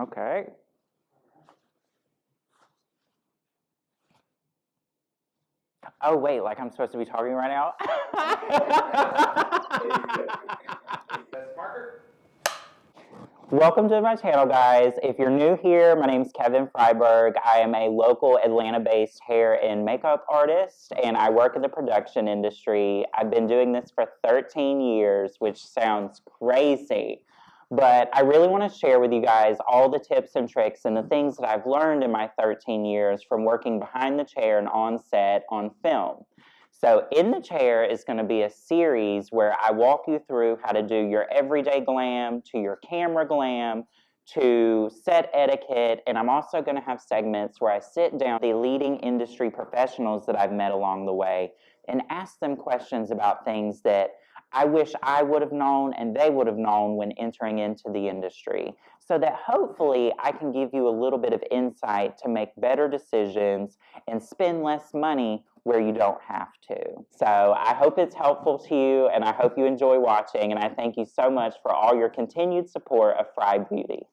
Okay. Oh, wait, like I'm supposed to be talking right now? Welcome to my channel, guys. If you're new here, my name is Kevin Freiberg. I am a local Atlanta-based hair and makeup artist, and I work in the production industry. I've been doing this for 13 years, which sounds crazy. But I really want to share with you guys all the tips and tricks and the things that I've learned in my 13 years from working behind the chair and on set on film. So In the Chair is going to be a series where I walk you through how to do your everyday glam to your camera glam to set etiquette, and I'm also going to have segments where I sit down with the leading industry professionals that I've met along the way and ask them questions about things that I wish I would have known and they would have known when entering into the industry, so that hopefully I can give you a little bit of insight to make better decisions and spend less money where you don't have to. So I hope it's helpful to you, and I hope you enjoy watching, and I thank you so much for all your continued support of Fry Beauty.